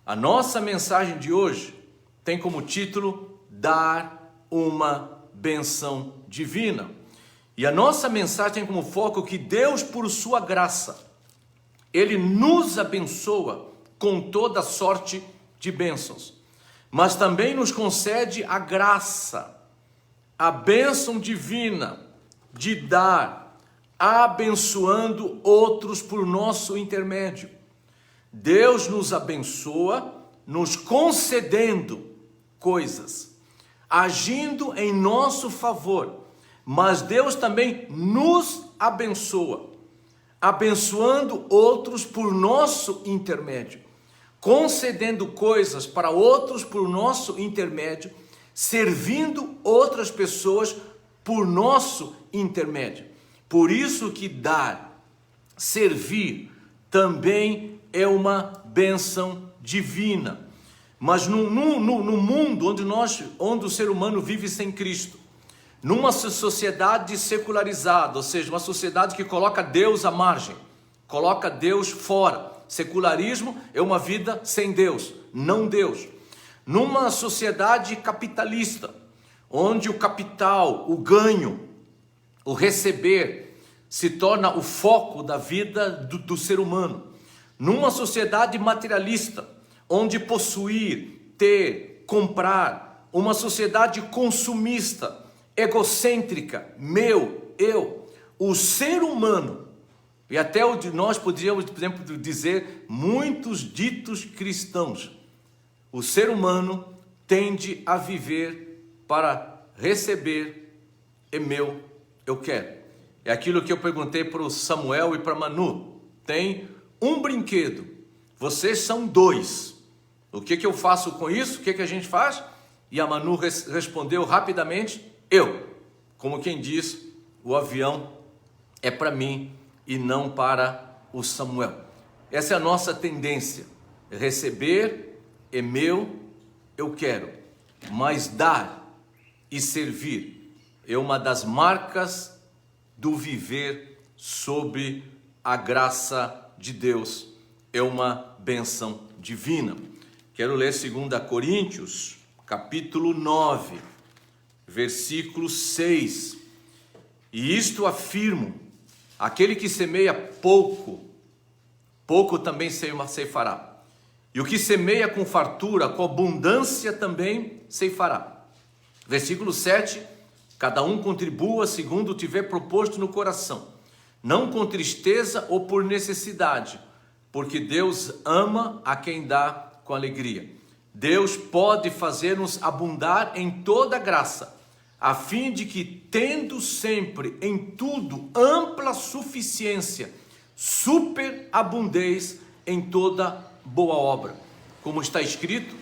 A nossa mensagem de hoje tem como título Dar uma Bênção Divina. E a nossa mensagem tem como foco que Deus, por sua graça, Ele nos abençoa com toda sorte de bênçãos, mas também nos concede a graça, a bênção divina de dar, abençoando outros por nosso intermédio. Deus nos abençoa, nos concedendo coisas, agindo em nosso favor, mas Deus também nos abençoa, abençoando outros por nosso intermédio, concedendo coisas para outros por nosso intermédio, servindo outras pessoas por nosso intermédio. Por isso que dar, servir, também é uma bênção divina. Mas no mundo onde o ser humano vive sem Cristo, numa sociedade secularizada, ou seja, uma sociedade que coloca Deus à margem, coloca Deus fora. Secularismo é uma vida sem Deus, não Deus. Numa sociedade capitalista, onde o capital, o ganho, o receber, se torna o foco da vida do ser humano. Numa sociedade materialista, onde possuir, ter, comprar, uma sociedade consumista, egocêntrica, meu, eu, o ser humano, e até nós poderíamos, por exemplo, dizer muitos ditos cristãos, o ser humano tende a viver para receber, é meu, eu quero. É aquilo que eu perguntei para o Samuel e para Manu. Tem um brinquedo, vocês são dois. O que eu faço com isso? O que a gente faz? E a Manu respondeu rapidamente, eu. Como quem diz, o avião é para mim e não para o Samuel. Essa é a nossa tendência. Receber é meu, eu quero. Mas dar e servir é uma das marcas do viver sob a graça de Deus. É uma bênção divina. Quero ler 2 Coríntios, capítulo 9, versículo 6. E isto afirmo, aquele que semeia pouco, pouco também ceifará. E o que semeia com fartura, com abundância também ceifará. Versículo 7, cada um contribua segundo tiver proposto no coração, não com tristeza ou por necessidade, porque Deus ama a quem dá com alegria. Deus pode fazer-nos abundar em toda graça, a fim de que, tendo sempre em tudo ampla suficiência, superabundeis em toda boa obra. Como está escrito,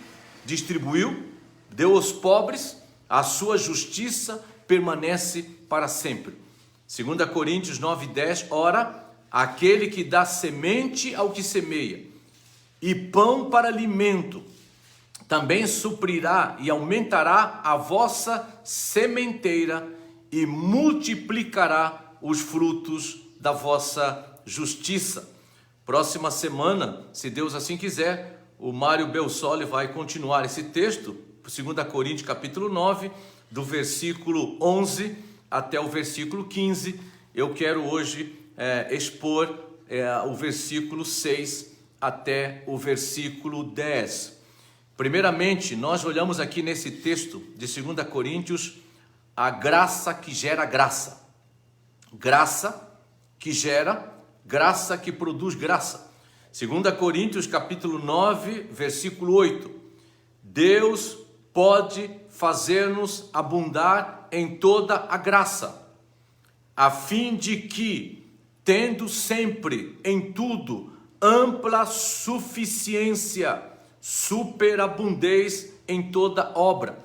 distribuiu, deu aos pobres, a sua justiça permanece para sempre. 2 Coríntios 9:10, ora, aquele que dá semente ao que semeia e pão para alimento, também suprirá e aumentará a vossa sementeira e multiplicará os frutos da vossa justiça. Próxima semana, se Deus assim quiser, o Mário Belsoli vai continuar esse texto, 2 Coríntios capítulo 9, do versículo 11 até o versículo 15. Eu quero hoje expor o versículo 6 até o versículo 10. Primeiramente, nós olhamos aqui nesse texto de 2 Coríntios a graça que gera graça. Graça que gera, graça que produz graça. 2 Coríntios capítulo 9, versículo 8. Deus pode fazer-nos abundar em toda a graça, a fim de que, tendo sempre em tudo ampla suficiência, superabundez em toda obra.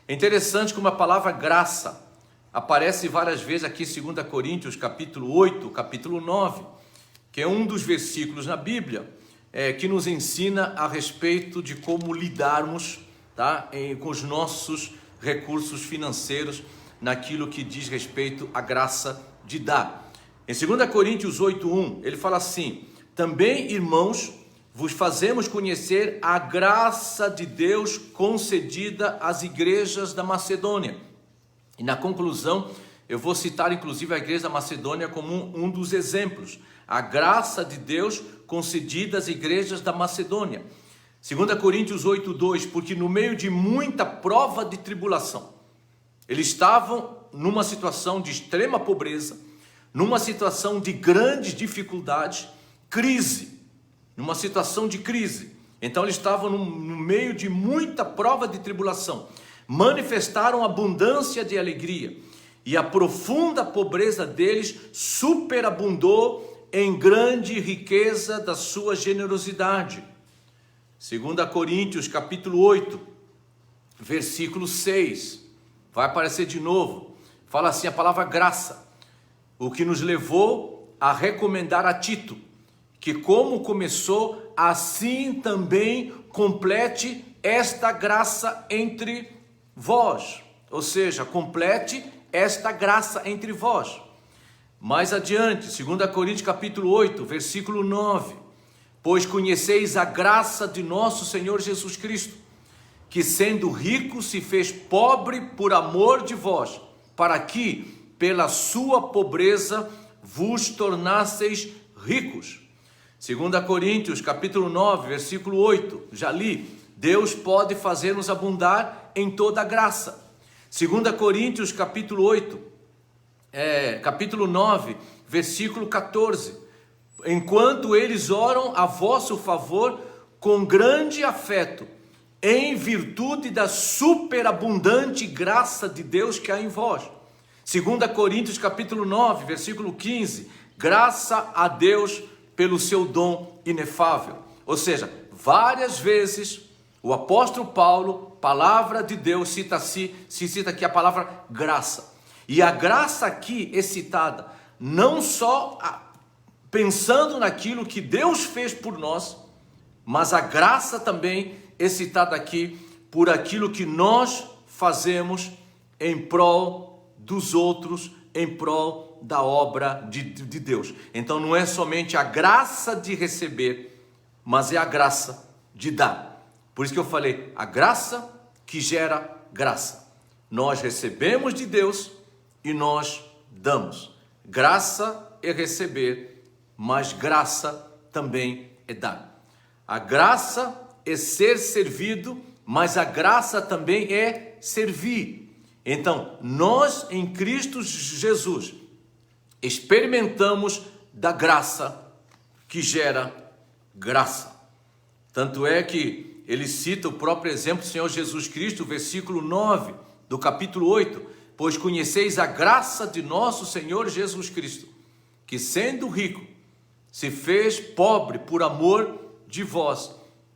É interessante como a palavra graça aparece várias vezes aqui em 2 Coríntios capítulo 8, capítulo 9, que é um dos versículos na Bíblia que nos ensina a respeito de como lidarmos, tá, com os nossos recursos financeiros naquilo que diz respeito à graça de dar. Em 2 Coríntios 8:1, ele fala assim: também, irmãos, vos fazemos conhecer a graça de Deus concedida às igrejas da Macedônia. E na conclusão, eu vou citar inclusive a igreja da Macedônia como um dos exemplos. A graça de Deus concedida às igrejas da Macedônia. 2 Coríntios 8:2, porque no meio de muita prova de tribulação, eles estavam numa situação de extrema pobreza, numa situação de grandes dificuldades, crise, numa situação de crise. Então eles estavam no meio de muita prova de tribulação, manifestaram abundância de alegria, e a profunda pobreza deles superabundou em grande riqueza da sua generosidade. 2 Coríntios capítulo 8, versículo 6, vai aparecer de novo, fala assim a palavra graça, o que nos levou a recomendar a Tito, que como começou, assim também complete esta graça entre vós, ou seja, complete esta graça entre vós. Mais adiante, 2 Coríntios capítulo 8, versículo 9, pois conheceis a graça de nosso Senhor Jesus Cristo, que sendo rico se fez pobre por amor de vós, para que pela sua pobreza vos tornasseis ricos. 2 Coríntios capítulo 9, versículo 8, já li, Deus pode fazer-nos abundar em toda a graça. 2 Coríntios capítulo 8, capítulo 9, versículo 14, enquanto eles oram a vosso favor com grande afeto, em virtude da superabundante graça de Deus que há em vós. 2 Coríntios capítulo 9, versículo 15, graça a Deus pelo seu dom inefável. Ou seja, várias vezes o apóstolo Paulo, palavra de Deus, cita aqui a palavra graça. E a graça aqui é citada não só pensando naquilo que Deus fez por nós, mas a graça também é citada aqui por aquilo que nós fazemos em prol dos outros, em prol da obra de Deus. Então não é somente a graça de receber, mas é a graça de dar. Por isso que eu falei, a graça que gera graça. Nós recebemos de Deus e nós damos. Graça é receber, mas graça também é dar. A graça é ser servido, mas a graça também é servir. Então, nós em Cristo Jesus experimentamos da graça que gera graça. Tanto é que ele cita o próprio exemplo do Senhor Jesus Cristo, versículo 9 do capítulo 8, pois conheceis a graça de nosso Senhor Jesus Cristo, que sendo rico, se fez pobre por amor de vós,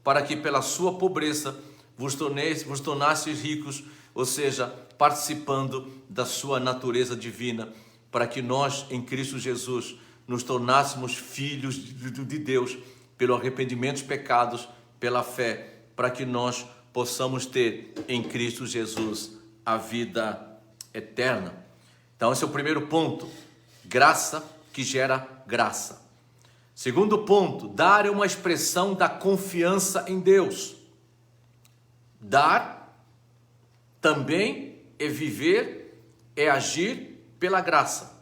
para que pela sua pobreza vos tornasseis ricos, ou seja, participando da sua natureza divina, para que nós em Cristo Jesus nos tornássemos filhos de Deus, pelo arrependimento dos pecados, pela fé, para que nós possamos ter em Cristo Jesus a vida eterna. Então esse é o primeiro ponto, graça que gera graça. Segundo ponto, dar é uma expressão da confiança em Deus. Dar também é viver, é agir pela graça.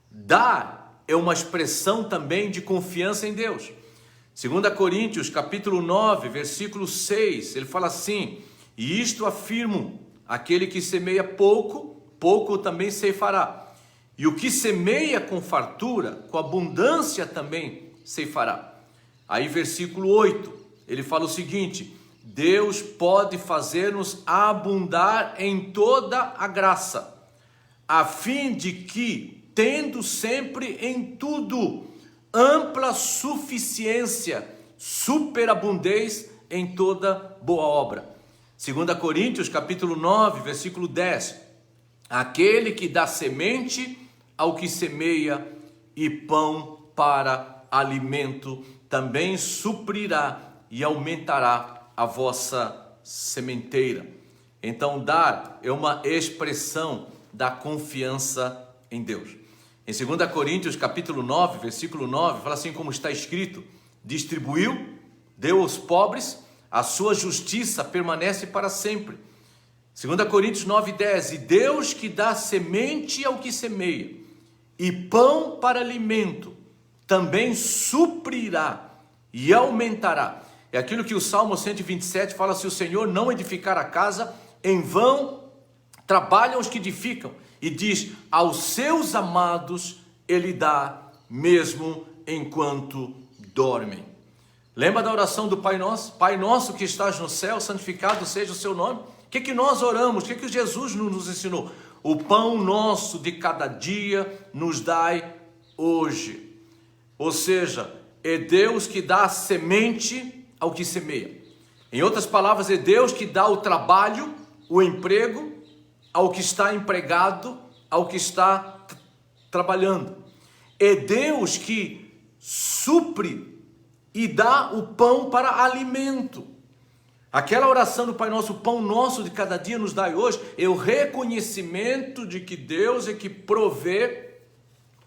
Dar é uma expressão também de confiança em Deus. 2 Coríntios capítulo 9, versículo 6, ele fala assim, e isto afirmo, aquele que semeia pouco, pouco também ceifará. E o que semeia com fartura, com abundância também ceifará. Aí versículo 8, ele fala o seguinte, Deus pode fazer-nos abundar em toda a graça, a fim de que, tendo sempre em tudo ampla suficiência, superabundez em toda boa obra. 2 Coríntios capítulo 9, versículo 10, aquele que dá semente ao que semeia e pão para alimento, também suprirá e aumentará a vossa sementeira. Então dar é uma expressão da confiança em Deus. Em 2 Coríntios capítulo 9, versículo 9, fala assim como está escrito, distribuiu, deu aos pobres, a sua justiça permanece para sempre. 2 Coríntios 9:10, e Deus que dá semente ao que semeia, e pão para alimento, também suprirá e aumentará. É aquilo que o Salmo 127 fala: se o Senhor não edificar a casa, em vão trabalham os que edificam. E diz: aos seus amados Ele dá, mesmo enquanto dormem. Lembra da oração do Pai Nosso? Pai nosso que estás no céu, santificado seja o seu nome. O que nós oramos? O que Jesus nos ensinou? O pão nosso de cada dia nos dai hoje. Ou seja, é Deus que dá a semente ao que semeia. Em outras palavras, é Deus que dá o trabalho, o emprego, ao que está empregado, ao que está trabalhando. É Deus que supre e dá o pão para alimento. Aquela oração do Pai Nosso, o pão nosso de cada dia nos dai hoje, é o reconhecimento de que Deus é que provê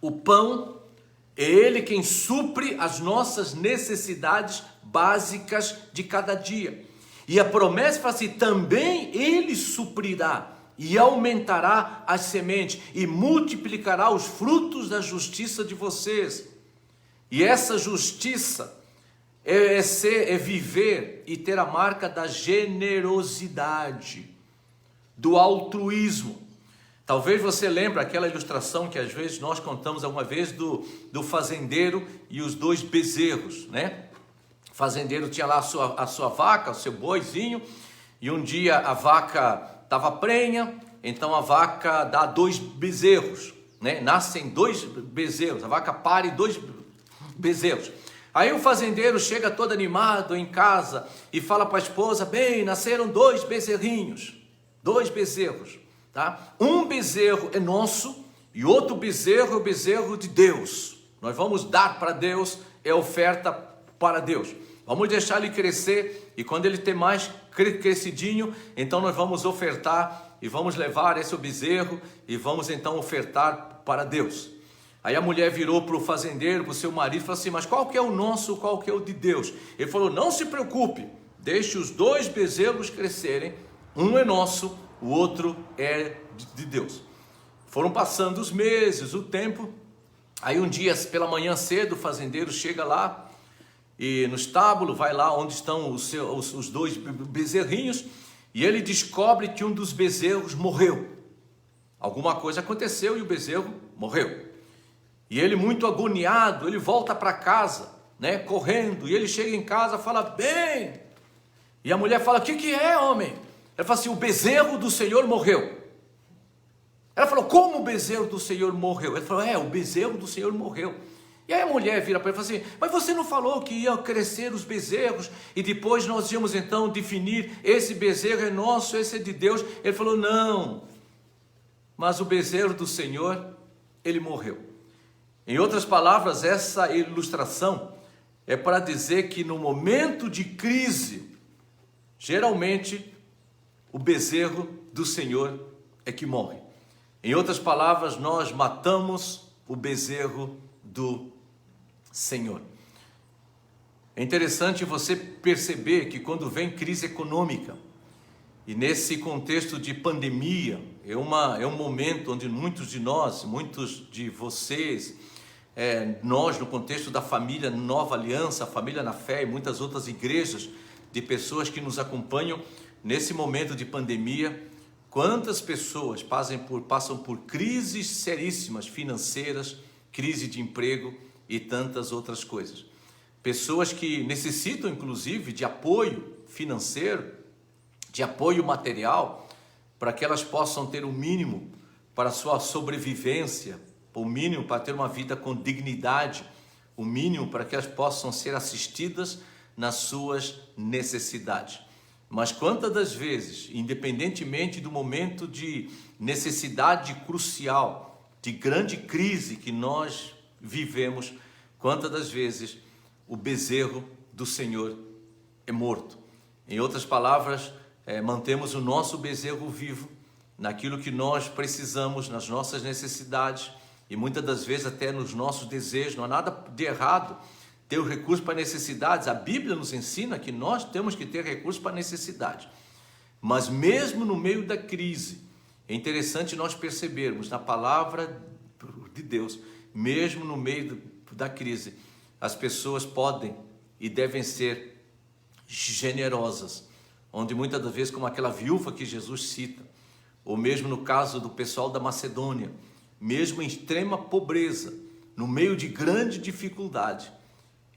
o pão, é Ele quem supre as nossas necessidades básicas de cada dia. E a promessa fala assim: também Ele suprirá e aumentará as sementes e multiplicará os frutos da justiça de vocês. E essa justiça é viver e ter a marca da generosidade, do altruísmo. Talvez você lembre aquela ilustração que às vezes nós contamos alguma vez do fazendeiro e os dois bezerros, né? O fazendeiro tinha lá a sua vaca, o seu boizinho, e um dia a vaca estava prenha, então a vaca dá 2 bezerros, né? Nascem 2 bezerros, a vaca pare 2 bezerros. Aí o fazendeiro chega todo animado em casa e fala para a esposa: bem, nasceram 2 bezerrinhos, 2 bezerros, tá? Um bezerro é nosso e outro bezerro é o bezerro de Deus. Nós vamos dar para Deus, é oferta para Deus. Vamos deixar ele crescer e quando ele ter mais crescidinho, então nós vamos ofertar e vamos levar esse bezerro e vamos então ofertar para Deus. Aí a mulher virou para o fazendeiro, para o seu marido, e falou assim: mas qual que é o nosso, qual que é o de Deus? Ele falou: não se preocupe, deixe os 2 bezerros crescerem, um é nosso, o outro é de Deus. Foram passando os meses, o tempo. Aí um dia pela manhã cedo o fazendeiro chega lá e no estábulo, vai lá onde estão os 2 bezerrinhos, e ele descobre que um dos bezerros morreu. Alguma coisa aconteceu e o bezerro morreu. E ele, muito agoniado, ele volta para casa, né, correndo, e ele chega em casa e fala: bem. E a mulher fala: o que é, homem? Ele fala assim: o bezerro do Senhor morreu. Ela falou: como o bezerro do Senhor morreu? Ele falou: o bezerro do Senhor morreu. E aí a mulher vira para ele e fala assim: mas você não falou que iam crescer os bezerros e depois nós íamos então definir, esse bezerro é nosso, esse é de Deus? Ele falou: não, mas o bezerro do Senhor, ele morreu. Em outras palavras, essa ilustração é para dizer que no momento de crise, geralmente o bezerro do Senhor é que morre. Em outras palavras, nós matamos o bezerro do Senhor. É interessante você perceber que quando vem crise econômica, e nesse contexto de pandemia, é um momento onde muitos de nós, muitos de vocês, nós no contexto da família Nova Aliança, a Família na Fé e muitas outras igrejas de pessoas que nos acompanham nesse momento de pandemia, quantas pessoas passam por crises seríssimas financeiras, crise de emprego e tantas outras coisas. Pessoas que necessitam inclusive de apoio financeiro, de apoio material, para que elas possam ter o mínimo para a sua sobrevivência, o mínimo para ter uma vida com dignidade, o mínimo para que elas possam ser assistidas nas suas necessidades. Mas quantas das vezes, independentemente do momento de necessidade crucial, de grande crise que nós vivemos, quantas das vezes o bezerro do Senhor é morto? Em outras palavras, mantemos o nosso bezerro vivo naquilo que nós precisamos, nas nossas necessidades, e muitas das vezes até nos nossos desejos. Não há nada de errado ter os recursos para necessidades. A Bíblia nos ensina que nós temos que ter recursos para necessidade. Mas mesmo no meio da crise, é interessante nós percebermos na palavra de Deus, mesmo no meio da crise, as pessoas podem e devem ser generosas, onde muitas das vezes, como aquela viúva que Jesus cita, ou mesmo no caso do pessoal da Macedônia, mesmo em extrema pobreza, no meio de grande dificuldade,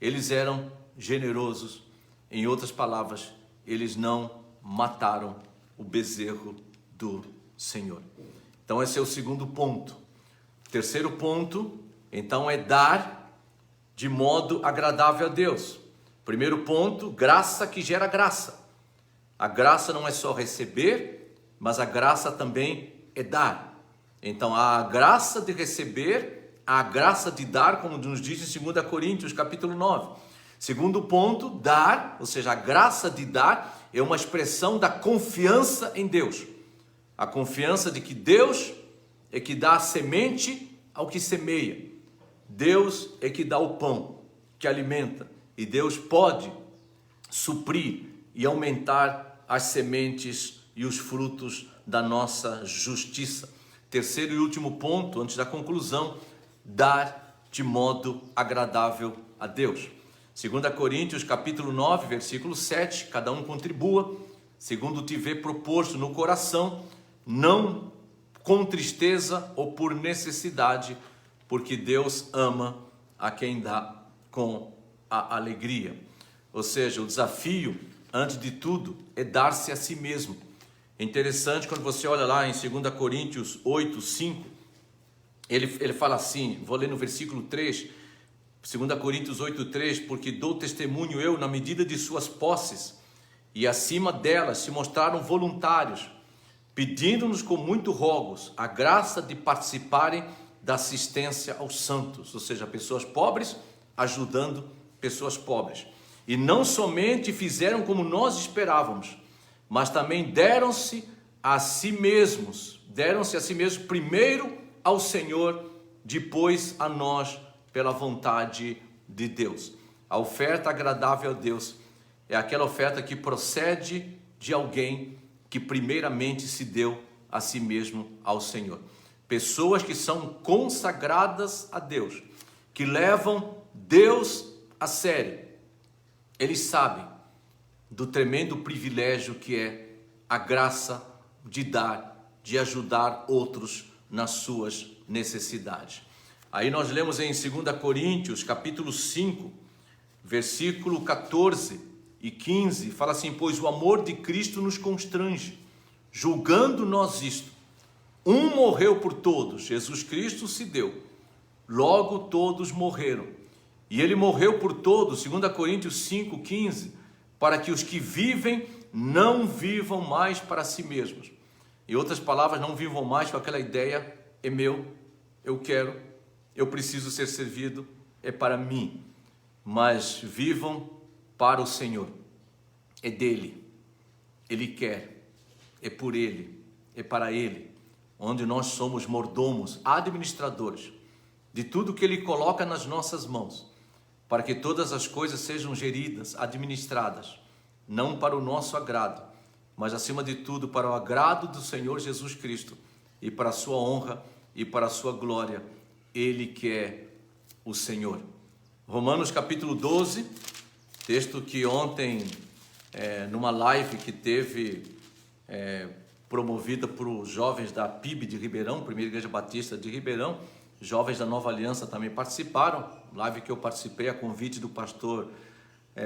eles eram generosos. Em outras palavras, eles não mataram o bezerro do Senhor. Então esse é o segundo ponto. Terceiro ponto, então, é dar de modo agradável a Deus. Primeiro ponto, graça que gera graça. A graça não é só receber, mas a graça também é dar. Então, há a graça de receber, há a graça de dar, como nos diz em 2 Coríntios, capítulo 9. Segundo ponto, dar, ou seja, a graça de dar é uma expressão da confiança em Deus. A confiança de que Deus é que dá a semente ao que semeia. Deus é que dá o pão, que alimenta. E Deus pode suprir e aumentar as sementes e os frutos da nossa justiça. Terceiro e último ponto, antes da conclusão, dar de modo agradável a Deus. 2 Coríntios capítulo 9, versículo 7, cada um contribua, segundo tiver proposto no coração, não com tristeza ou por necessidade, porque Deus ama a quem dá com a alegria. Ou seja, o desafio, antes de tudo, é dar-se a si mesmo. É interessante quando você olha lá em 2 Coríntios 8, 5, ele fala assim, vou ler no versículo 3, 2 Coríntios 8, 3, porque dou testemunho eu na medida de suas posses, e acima delas se mostraram voluntários, pedindo-nos com muito rogos a graça de participarem da assistência aos santos, ou seja, pessoas pobres ajudando pessoas pobres. E não somente fizeram como nós esperávamos, mas também deram-se a si mesmos primeiro ao Senhor, depois a nós, pela vontade de Deus. A oferta agradável a Deus é aquela oferta que procede de alguém que primeiramente se deu a si mesmo ao Senhor. Pessoas que são consagradas a Deus, que levam Deus a sério. Eles sabem do tremendo privilégio que é a graça de dar, de ajudar outros nas suas necessidades. Aí nós lemos em 2 Coríntios, capítulo 5, versículo 14 e 15, fala assim, pois o amor de Cristo nos constrange, julgando nós isto, um morreu por todos, Jesus Cristo se deu, logo todos morreram, e ele morreu por todos, 2 Coríntios 5, 15, para que os que vivem não vivam mais para si mesmos. Em outras palavras, não vivam mais com aquela ideia, é meu, eu quero, eu preciso ser servido, é para mim. Mas vivam para o Senhor, é dele, ele quer, é por ele, é para ele, onde nós somos mordomos, administradores de tudo que ele coloca nas nossas mãos, para que todas as coisas sejam geridas, administradas, não para o nosso agrado, mas acima de tudo para o agrado do Senhor Jesus Cristo e para a sua honra e para a sua glória. Ele que é o Senhor. Romanos capítulo 12, texto que ontem, numa live que teve, promovida por os jovens da PIB de Ribeirão, Primeira Igreja Batista de Ribeirão, jovens da Nova Aliança também participaram, live que eu participei a convite do pastor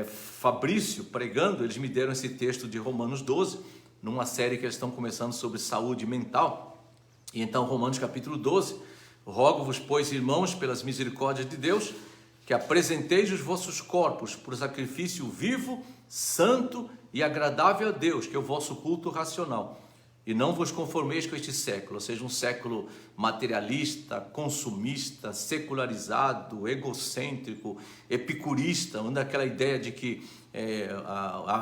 Fabrício, pregando, eles me deram esse texto de Romanos 12, numa série que eles estão começando sobre saúde mental. E então Romanos capítulo 12, rogo-vos, pois, irmãos, pelas misericórdias de Deus, que apresenteis os vossos corpos por sacrifício vivo, santo e agradável a Deus, que é o vosso culto racional. E não vos conformeis com este século, ou seja, um século materialista, consumista, secularizado, egocêntrico, epicurista, onde aquela ideia de que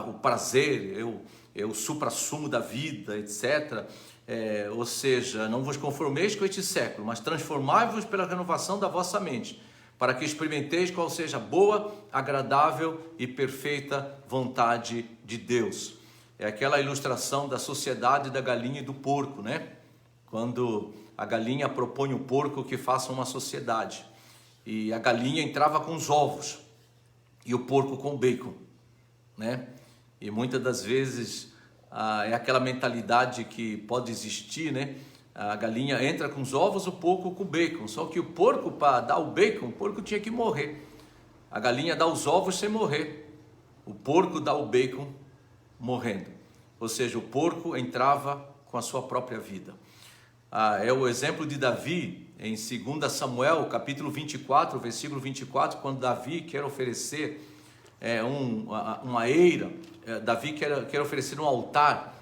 o prazer é o suprassumo da vida, etc. Ou seja, não vos conformeis com este século, mas transformai-vos pela renovação da vossa mente, para que experimenteis qual seja a boa, agradável e perfeita vontade de Deus. É aquela ilustração da sociedade da galinha e do porco, né? Quando a galinha propõe o porco que faça uma sociedade. E a galinha entrava com os ovos e o porco com o bacon, né? E muitas das vezes é aquela mentalidade que pode existir, né? A galinha entra com os ovos, o porco com o bacon. Só que o porco, para dar o bacon, o porco tinha que morrer. A galinha dá os ovos sem morrer. O porco dá o bacon morrendo. Ou seja, o porco entrava com a sua própria vida. É o exemplo de Davi em 2 Samuel, capítulo 24, versículo 24, quando Davi quer oferecer uma eira, Davi quer oferecer um altar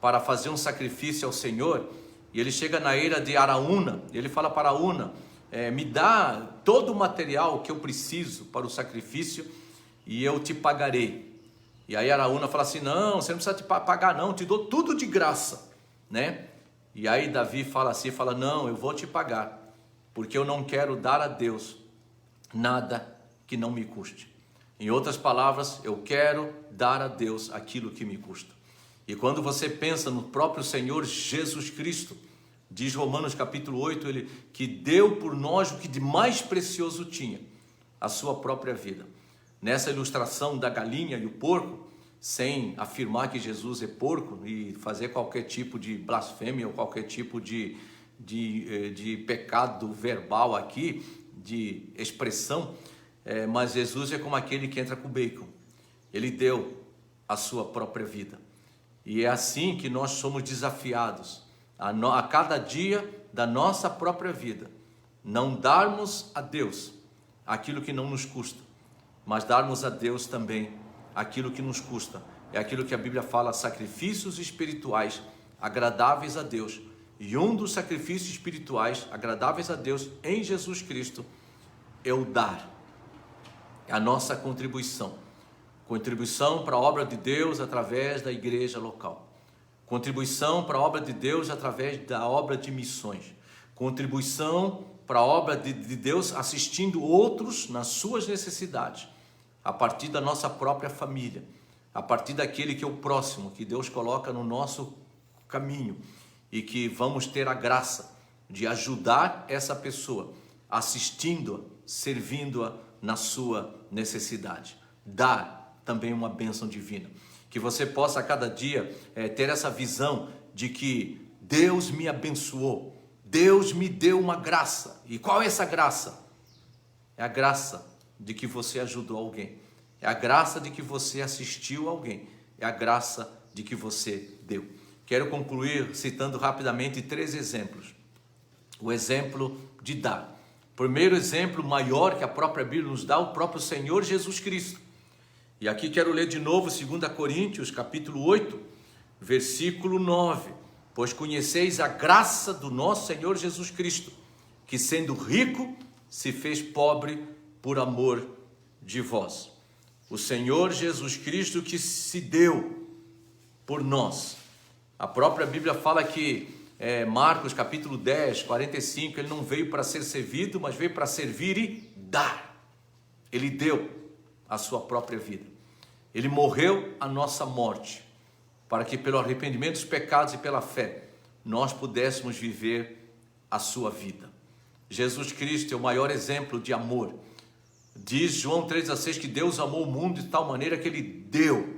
para fazer um sacrifício ao Senhor, e ele chega na eira de Araúna, e ele fala para Araúna, me dá todo o material que eu preciso para o sacrifício, e eu te pagarei. E aí Araúna fala assim, não, você não precisa te pagar não, te dou tudo de graça, né? E aí Davi fala assim, não, eu vou te pagar, porque eu não quero dar a Deus nada que não me custe. Em outras palavras, eu quero dar a Deus aquilo que me custa. E quando você pensa no próprio Senhor Jesus Cristo, diz Romanos capítulo 8, ele que deu por nós o que de mais precioso tinha, a sua própria vida. Nessa ilustração da galinha e o porco, sem afirmar que Jesus é porco e fazer qualquer tipo de blasfêmia ou qualquer tipo de pecado verbal aqui, de expressão, mas Jesus é como aquele que entra com bacon. Ele deu a sua própria vida. E é assim que nós somos desafiados, a cada dia da nossa própria vida, não darmos a Deus aquilo que não nos custa, mas darmos a Deus também aquilo que nos custa. É aquilo que a Bíblia fala, sacrifícios espirituais agradáveis a Deus. E um dos sacrifícios espirituais agradáveis a Deus em Jesus Cristo é o dar. É a nossa contribuição. Contribuição para a obra de Deus através da igreja local. Contribuição para a obra de Deus através da obra de missões. Contribuição para a obra de Deus assistindo outros nas suas necessidades. A partir da nossa própria família, a partir daquele que é o próximo, que Deus coloca no nosso caminho, e que vamos ter a graça de ajudar essa pessoa, assistindo-a, servindo-a na sua necessidade. Dar também uma bênção divina. Que você possa a cada dia ter essa visão de que Deus me abençoou, Deus me deu uma graça. E qual é essa graça? É a graça de que você ajudou alguém, é a graça de que você assistiu alguém, é a graça de que você deu. Quero concluir citando rapidamente 3 exemplos. O exemplo de dar. Primeiro exemplo maior que a própria Bíblia nos dá, o próprio Senhor Jesus Cristo. E aqui quero ler de novo 2 Coríntios, capítulo 8, versículo 9. Pois conheceis a graça do nosso Senhor Jesus Cristo, que sendo rico, se fez pobre por amor de vós. O Senhor Jesus Cristo que se deu por nós. A própria Bíblia fala que Marcos capítulo 10, 45, ele não veio para ser servido, mas veio para servir e dar. Ele deu a sua própria vida. Ele morreu a nossa morte, para que pelo arrependimento dos pecados e pela fé, nós pudéssemos viver a sua vida. Jesus Cristo é o maior exemplo de amor. Diz João 3,16 que Deus amou o mundo de tal maneira que Ele deu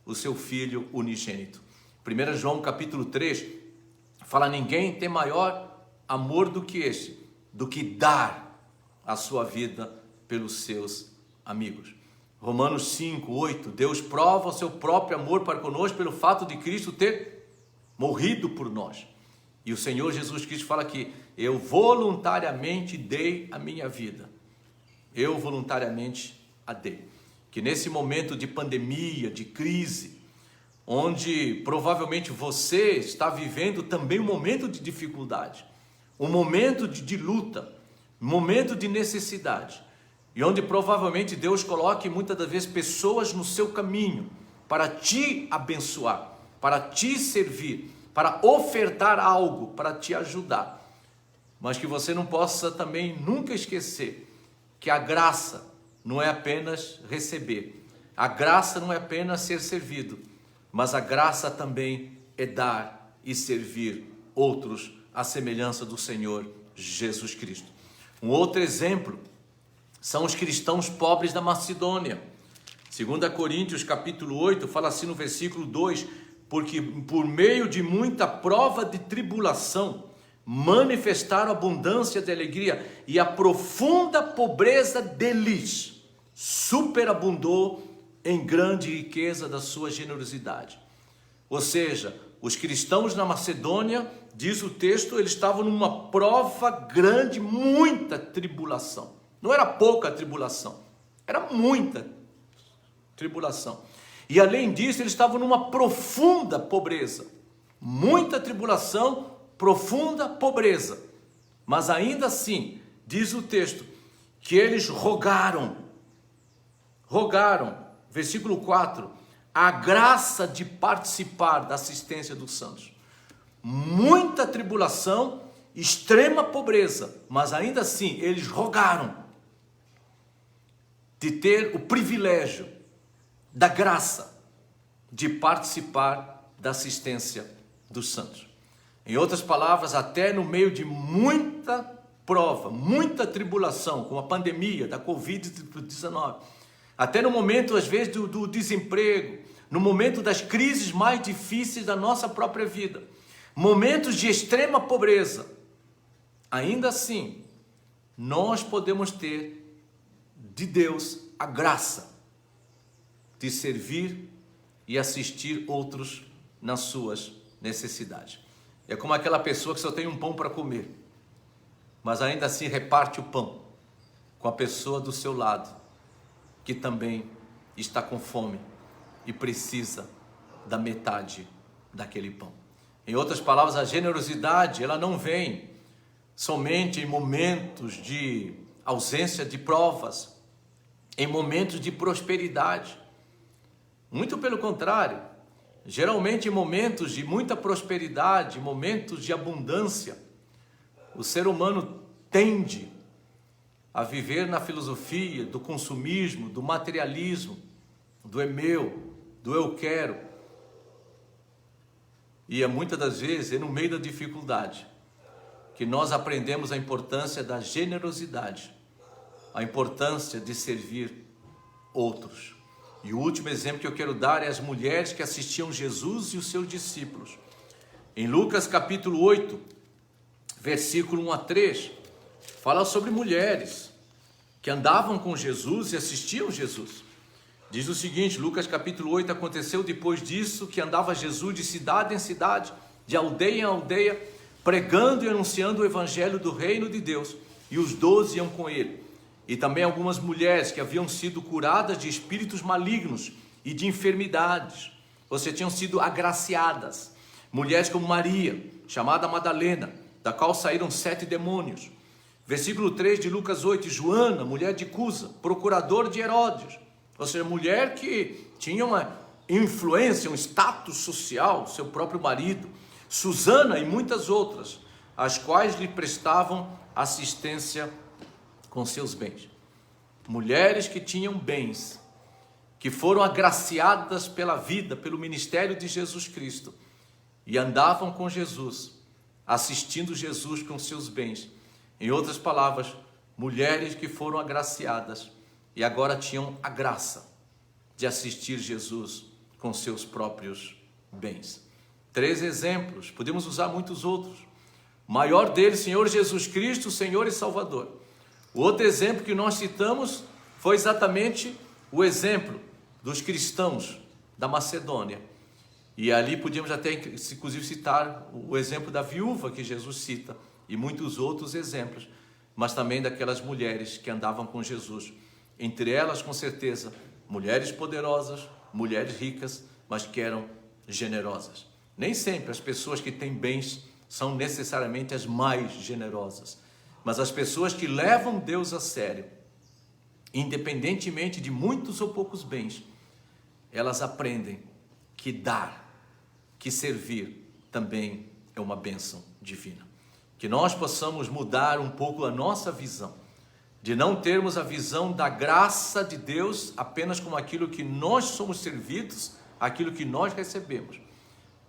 o seu Filho unigênito. 1 João capítulo 3 fala, ninguém tem maior amor do que este, do que dar a sua vida pelos seus amigos. Romanos 5:8, Deus prova o seu próprio amor para conosco pelo fato de Cristo ter morrido por nós. E o Senhor Jesus Cristo fala que eu voluntariamente dei a minha vida. Eu voluntariamente a dei. Que nesse momento de pandemia, de crise, onde provavelmente você está vivendo também um momento de dificuldade, um momento de luta, um momento de necessidade, e onde provavelmente Deus coloque muitas das vezes pessoas no seu caminho para te abençoar, para te servir, para ofertar algo, para te ajudar. Mas que você não possa também nunca esquecer que a graça não é apenas receber, a graça não é apenas ser servido, mas a graça também é dar e servir outros à semelhança do Senhor Jesus Cristo. Um outro exemplo são os cristãos pobres da Macedônia. 2 Coríntios capítulo 8 fala assim no versículo 2: porque por meio de muita prova de tribulação manifestaram abundância de alegria, e a profunda pobreza deles superabundou em grande riqueza da sua generosidade. Ou seja, os cristãos na Macedônia, diz o texto, eles estavam numa prova grande, muita tribulação. Não era pouca tribulação, era muita tribulação. E além disso, eles estavam numa profunda pobreza. Muita tribulação, profunda pobreza. Mas ainda assim, diz o texto, que eles rogaram, versículo 4, a graça de participar da assistência dos santos. Muita tribulação, extrema pobreza, mas ainda assim, eles rogaram de ter o privilégio da graça de participar da assistência dos santos. Em outras palavras, até no meio de muita prova, muita tribulação, como a pandemia da Covid-19, até no momento, às vezes, do desemprego, no momento das crises mais difíceis da nossa própria vida, momentos de extrema pobreza, ainda assim, nós podemos ter de Deus a graça de servir e assistir outros nas suas necessidades. É como aquela pessoa que só tem um pão para comer, mas ainda assim reparte o pão com a pessoa do seu lado, que também está com fome e precisa da metade daquele pão. Em outras palavras, a generosidade, ela não vem somente em momentos de ausência de provas, em momentos de prosperidade. Muito pelo contrário, geralmente em momentos de muita prosperidade, momentos de abundância, o ser humano tende a viver na filosofia do consumismo, do materialismo, do é meu, do eu quero. E muitas das vezes é no meio da dificuldade que nós aprendemos a importância da generosidade, a importância de servir outros. E o último exemplo que eu quero dar é as mulheres que assistiam Jesus e os seus discípulos. Em Lucas capítulo 8, versículo 1 a 3, fala sobre mulheres que andavam com Jesus e assistiam Jesus. Diz o seguinte, Lucas capítulo 8, aconteceu depois disso que andava Jesus de cidade em cidade, de aldeia em aldeia, pregando e anunciando o evangelho do reino de Deus, e os 12 iam com ele. E também algumas mulheres que haviam sido curadas de espíritos malignos e de enfermidades, ou seja, tinham sido agraciadas. Mulheres como Maria, chamada Madalena, da qual saíram 7 demônios. Versículo 3 de Lucas 8, Joana, mulher de Cusa, procuradora de Herodes, ou seja, mulher que tinha uma influência, um status social, seu próprio marido. Susana e muitas outras, as quais lhe prestavam assistência com seus bens. Mulheres que tinham bens, que foram agraciadas pela vida, pelo ministério de Jesus Cristo, e andavam com Jesus, assistindo Jesus com seus bens. Em outras palavras, mulheres que foram agraciadas e agora tinham a graça de assistir Jesus com seus próprios bens. 3 exemplos, podemos usar muitos outros. O maior deles, Senhor Jesus Cristo, Senhor e Salvador. O outro exemplo que nós citamos foi exatamente o exemplo dos cristãos da Macedônia. E ali podíamos até, inclusive, citar o exemplo da viúva que Jesus cita e muitos outros exemplos, mas também daquelas mulheres que andavam com Jesus. Entre elas, com certeza, mulheres poderosas, mulheres ricas, mas que eram generosas. Nem sempre as pessoas que têm bens são necessariamente as mais generosas, mas as pessoas que levam Deus a sério, independentemente de muitos ou poucos bens, elas aprendem que dar, que servir também é uma bênção divina. Que nós possamos mudar um pouco a nossa visão de não termos a visão da graça de Deus apenas como aquilo que nós somos servidos, aquilo que nós recebemos,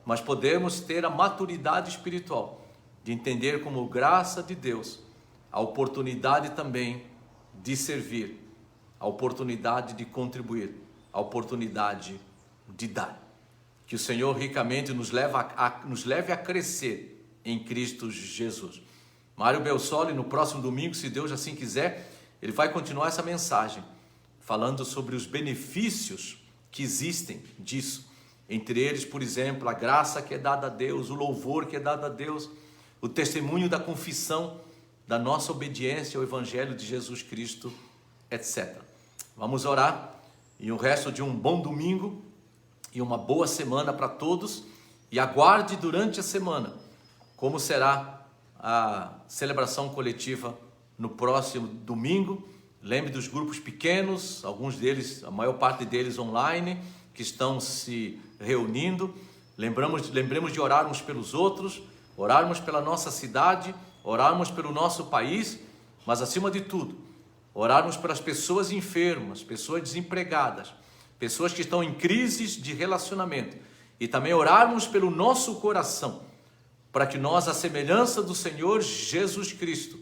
mas podemos ter a maturidade espiritual de entender como graça de Deus a oportunidade também de servir, a oportunidade de contribuir, a oportunidade de dar. Que o Senhor ricamente nos leve a crescer em Cristo Jesus. Mário Belsolli, no próximo domingo, se Deus assim quiser, ele vai continuar essa mensagem, falando sobre os benefícios que existem disso. Entre eles, por exemplo, a graça que é dada a Deus, o louvor que é dado a Deus, o testemunho da confissão, da nossa obediência ao Evangelho de Jesus Cristo, etc. Vamos orar e o resto de um bom domingo e uma boa semana para todos, e aguarde durante a semana como será a celebração coletiva no próximo domingo. Lembre dos grupos pequenos, alguns deles, a maior parte deles online, que estão se reunindo. Lembremos de orarmos pelos outros, orarmos pela nossa cidade, orarmos pelo nosso país, mas acima de tudo, orarmos pelas pessoas enfermas, pessoas desempregadas, pessoas que estão em crises de relacionamento, e também orarmos pelo nosso coração, para que nós, à semelhança do Senhor Jesus Cristo,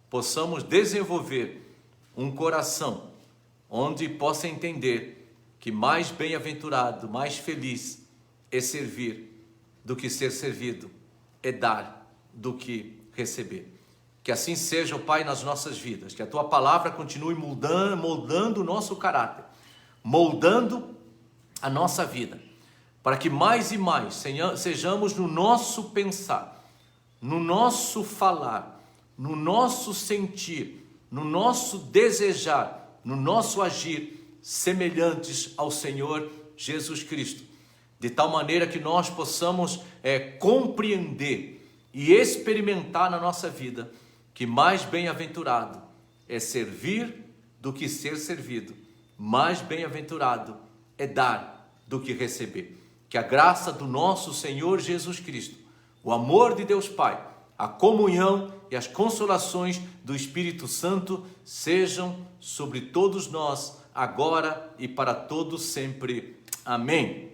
possamos desenvolver um coração onde possa entender que mais bem-aventurado, mais feliz é servir do que ser servido, é dar do que receber. Que assim seja, ó Pai, nas nossas vidas, que a Tua palavra continue moldando o nosso caráter, moldando a nossa vida, para que mais e mais sejamos no nosso pensar, no nosso falar, no nosso sentir, no nosso desejar, no nosso agir, semelhantes ao Senhor Jesus Cristo, de tal maneira que nós possamos compreender e experimentar na nossa vida que mais bem-aventurado é servir do que ser servido, mais bem-aventurado é dar do que receber. Que a graça do nosso Senhor Jesus Cristo, o amor de Deus Pai, a comunhão e as consolações do Espírito Santo sejam sobre todos nós, agora e para todos sempre. Amém.